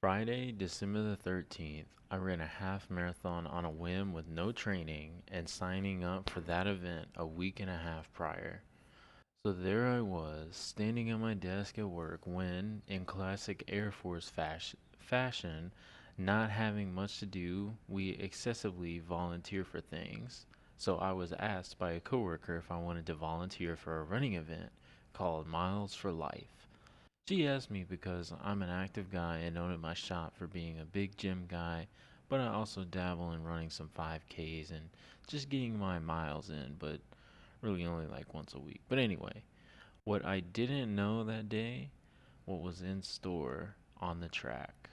Friday, December the 13th, I ran a half marathon on a whim with no training and signing up for that event a week and a half prior. So there I was, standing at my desk at work when, in classic Air Force fashion, not having much to do, we excessively volunteer for things. So I was asked by a coworker if I wanted to volunteer for a running event called Miles for Life. She asked me because I'm an active guy and known at my shop for being a big gym guy, but I also dabble in running some 5Ks and just getting my miles in, but really only like once a week. But anyway, what I didn't know that day, what was in store on the track.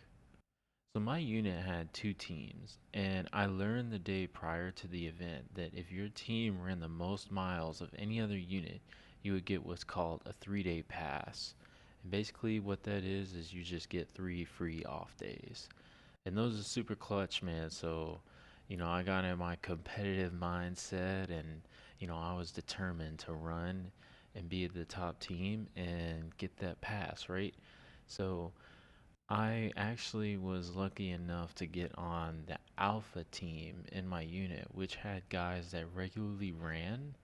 So my unit had two teams, and I learned the day prior to the event that if your team ran the most miles of any other unit, you would get what's called a 3-day pass. And basically what that is you just get 3 free off days. And those are super clutch, man. So, I got in my competitive mindset and, I was determined to run and be the top team and get that pass, right? So, I actually was lucky enough to get on the alpha team in my unit, which had guys that regularly ran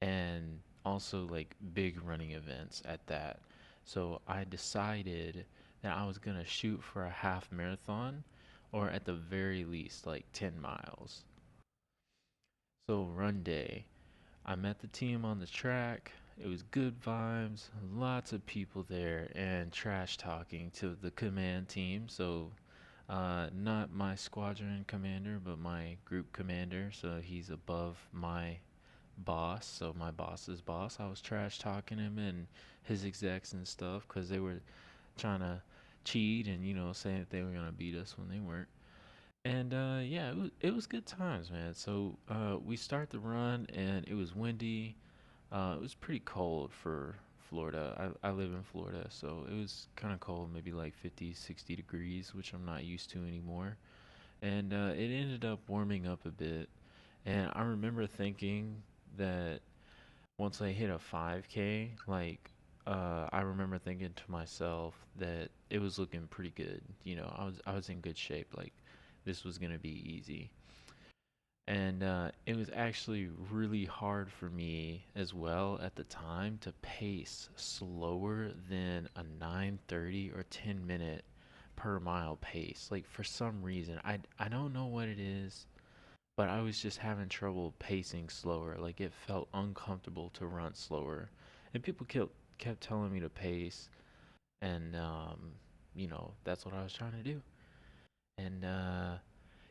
and also like big running events at that. So I decided that I was going to shoot for a half marathon or at the very least like 10 miles. So run day, I met the team on the track. It was good vibes, lots of people there, and trash talking to the command team. So, not my squadron commander, but my group commander. So he's above my boss. So my boss's boss. I was trash talking him and his execs and stuff because they were trying to cheat and saying that they were gonna beat us when they weren't. And yeah, it was good times, man. So we start the run, and it was windy. It was pretty cold for Florida. I live in Florida, so it was kind of cold, maybe like 50, 60 degrees, which I'm not used to anymore. And it ended up warming up a bit. And I remember thinking that once I hit a 5K, like, I remember thinking to myself that it was looking pretty good. I was in good shape. Like, this was gonna be easy. And it was actually really hard for me as well at the time to pace slower than a 9:30 or 10-minute per mile pace. Like, for some reason, I don't know what it is, but I was just having trouble pacing slower. Like, it felt uncomfortable to run slower. And people kept telling me to pace, and that's what I was trying to do. And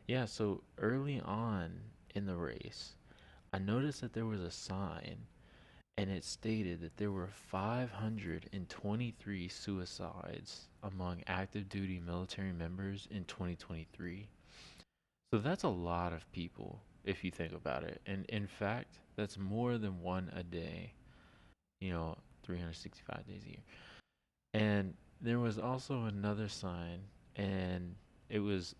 yeah, so early on in the race, I noticed that there was a sign and it stated that there were 523 suicides among active duty military members in 2023. So that's a lot of people if you think about it. And in fact, that's more than one a day, 365 days a year. And there was also another sign, and it was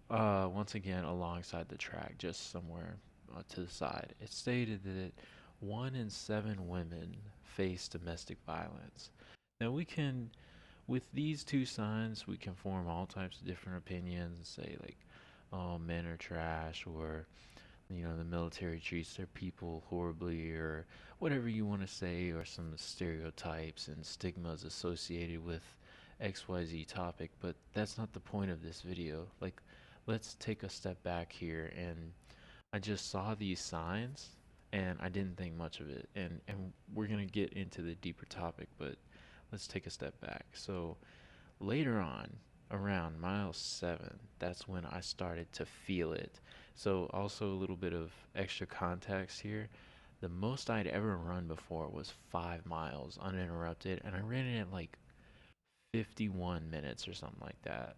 once again alongside the track, just somewhere to the side. It stated that 1 in 7 women face domestic violence. Now with these two signs, we can form all types of different opinions and say like, oh, men are trash, or the military treats their people horribly, or whatever you want to say, or some stereotypes and stigmas associated with XYZ topic. But that's not the point of this video. Like, let's take a step back here. And I just saw these signs and I didn't think much of it. And we're going to get into the deeper topic, but let's take a step back. So, later on, around mile 7, that's when I started to feel it. So, also a little bit of extra context here. The most I'd ever run before was 5 miles uninterrupted, and I ran it at like 51 minutes or something like that.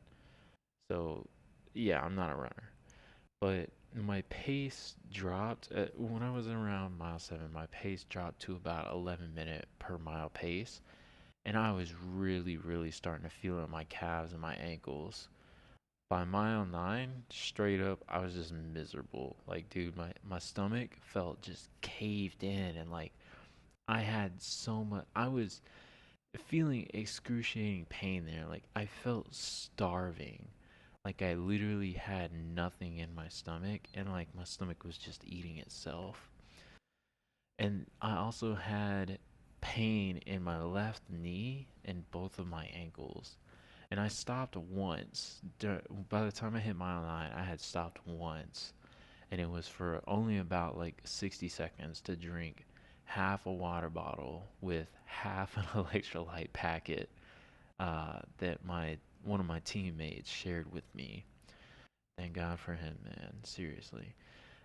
So, yeah, I'm not a runner. But my pace dropped when I was around mile 7. My pace dropped to about 11-minute per mile pace, and I was really, really starting to feel it in my calves and my ankles. By mile 9, straight up, I was just miserable. Like, dude, my stomach felt just caved in, and like I had so much. I was feeling excruciating pain there. Like I felt starving. Like I literally had nothing in my stomach and like my stomach was just eating itself. And I also had pain in my left knee and both of my ankles. And I stopped once. By the time I hit mile 9, I had stopped once. And it was for only about like 60 seconds to drink half a water bottle with half an electrolyte packet that my one of my teammates shared with me. Thank God for him, man. Seriously.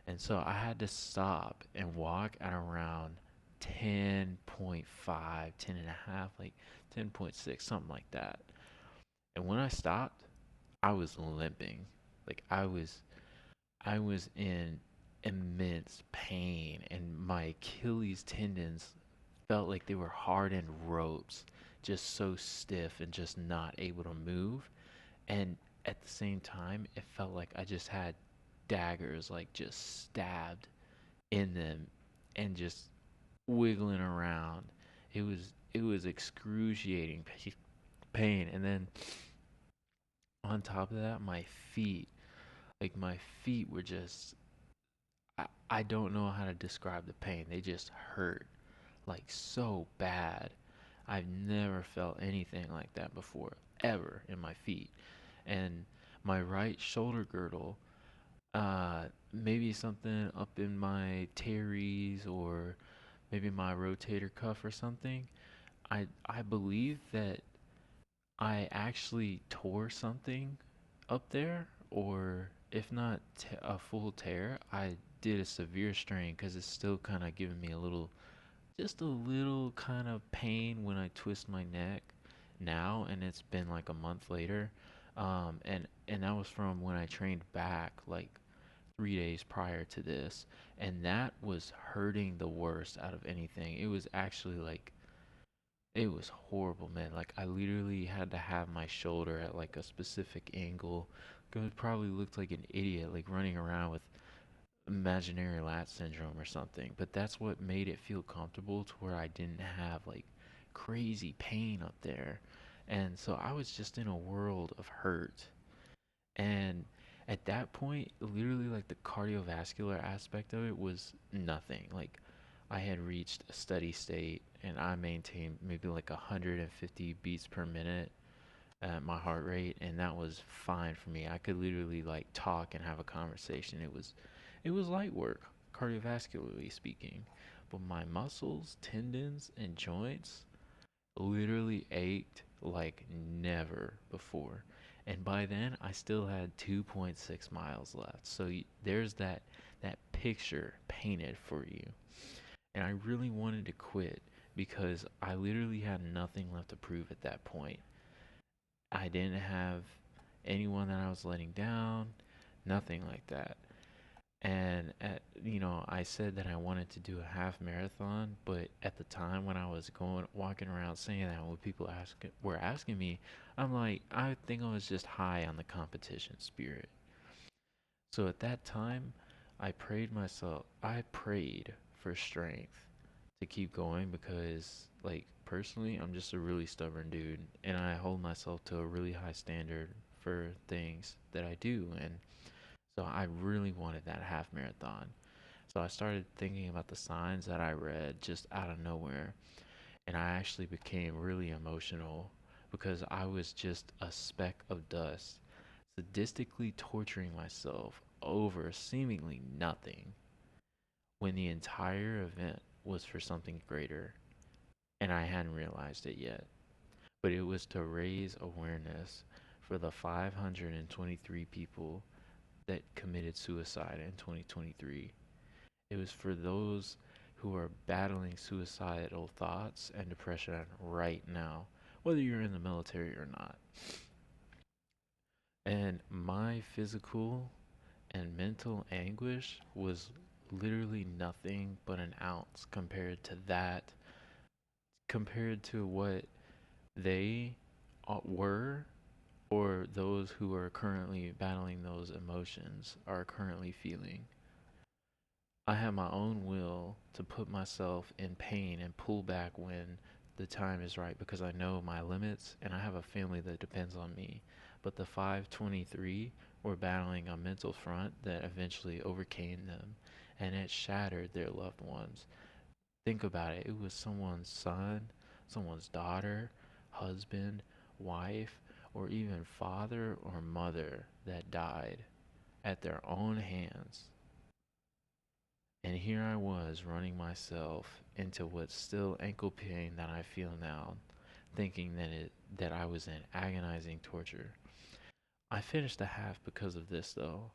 And so I had to stop and walk at around 10.5, 10 and a half, like 10.6, something like that. And when I stopped, I was limping. Like I was in immense pain and my Achilles tendons felt like they were hardened ropes, just so stiff and just not able to move. And at the same time, it felt like I just had daggers like just stabbed in them and just wiggling around. It was excruciating pain. And then on top of that, my feet were just I don't know how to describe the pain. They just hurt like so bad. I've never felt anything like that before, ever in my feet. And my right shoulder girdle, maybe something up in my teres or maybe my rotator cuff or something. I believe that I actually tore something up there, or if not a full tear, I did a severe strain because it's still kind of giving me just a little kind of pain when I twist my neck now, and it's been like a month later. And that was from when I trained back like 3 days prior to this, and that was hurting the worst out of anything. It was actually like it was horrible, man. Like I literally had to have my shoulder at like a specific angle. 'Cause it probably looked like an idiot, like running around with imaginary lat syndrome or something. But that's what made it feel comfortable to where I didn't have like crazy pain up there. And so I was just in a world of hurt. And at that point, literally like the cardiovascular aspect of it was nothing. Like I had reached a steady state and I maintained maybe like 150 beats per minute at my heart rate, and that was fine for me. I could literally like talk and have a conversation. It was light work, cardiovascularly speaking. But my muscles, tendons, and joints literally ached like never before. And by then, I still had 2.6 miles left. So there's that picture painted for you. And I really wanted to quit because I literally had nothing left to prove at that point. I didn't have anyone that I was letting down, nothing like that. And I said that I wanted to do a half marathon, but at the time when I was going walking around saying that, when people were asking me, I'm like, I think I was just high on the competition spirit. So at that time, I prayed for strength to keep going because, like, personally, I'm just a really stubborn dude and I hold myself to a really high standard for things that I do. And so I really wanted that half marathon. So I started thinking about the signs that I read just out of nowhere. And I actually became really emotional because I was just a speck of dust, sadistically torturing myself over seemingly nothing when the entire event was for something greater. And I hadn't realized it yet. But it was to raise awareness for the 523 people that committed suicide in 2023. It was for those who are battling suicidal thoughts and depression right now, whether you're in the military or not. And my physical and mental anguish was literally nothing but an ounce compared to what they were, or those who are currently battling those emotions are currently feeling. I have my own will to put myself in pain and pull back when the time is right because I know my limits and I have a family that depends on me. But the 523 were battling a mental front that eventually overcame them and it shattered their loved ones. Think about it. It was someone's son, someone's daughter, husband, wife, or even father or mother that died at their own hands. And here I was running myself into what's still ankle pain that I feel now, thinking that I was in agonizing torture. I finished the half because of this though.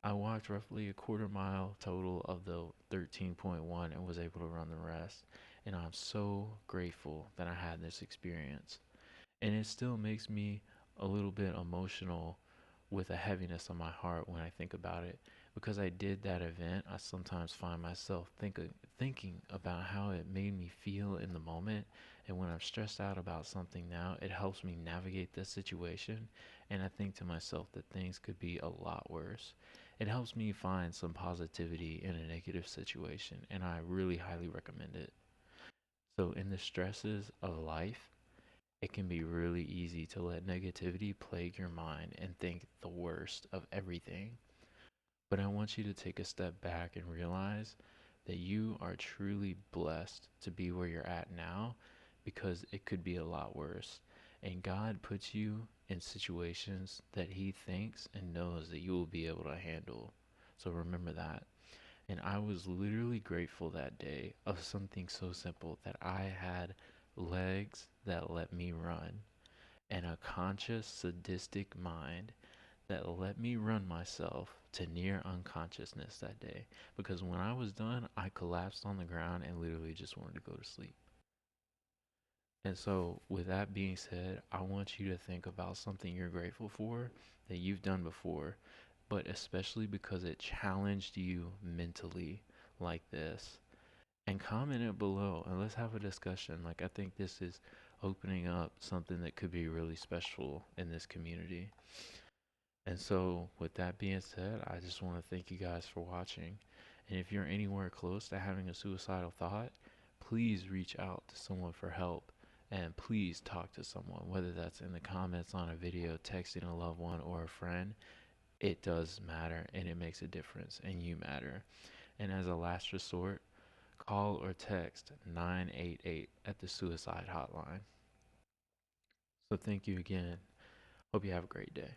I walked roughly a quarter mile total of the 13.1 and was able to run the rest. And I'm so grateful that I had this experience. And it still makes me a little bit emotional with a heaviness on my heart when I think about it. Because I did that event, I sometimes find myself thinking about how it made me feel in the moment. And when I'm stressed out about something now, it helps me navigate this situation. And I think to myself that things could be a lot worse. It helps me find some positivity in a negative situation, and I really highly recommend it. So, in the stresses of life, it can be really easy to let negativity plague your mind and think the worst of everything. But I want you to take a step back and realize that you are truly blessed to be where you're at now because it could be a lot worse. And God puts you in situations that He thinks and knows that you will be able to handle. So remember that. And I was literally grateful that day of something so simple that I had legs that let me run and a conscious, sadistic mind that let me run myself to near unconsciousness that day. Because when I was done, I collapsed on the ground and literally just wanted to go to sleep. And so, with that being said, I want you to think about something you're grateful for that you've done before, but especially because it challenged you mentally like this. And comment it below and let's have a discussion. Like, I think this is opening up something that could be really special in this community. And so, with that being said, I just want to thank you guys for watching. And if you're anywhere close to having a suicidal thought, please reach out to someone for help. And please talk to someone, whether that's in the comments on a video, texting a loved one, or a friend. It does matter and it makes a difference, and you matter. And as a last resort, call or text 988 at the suicide hotline. So, thank you again. Hope you have a great day.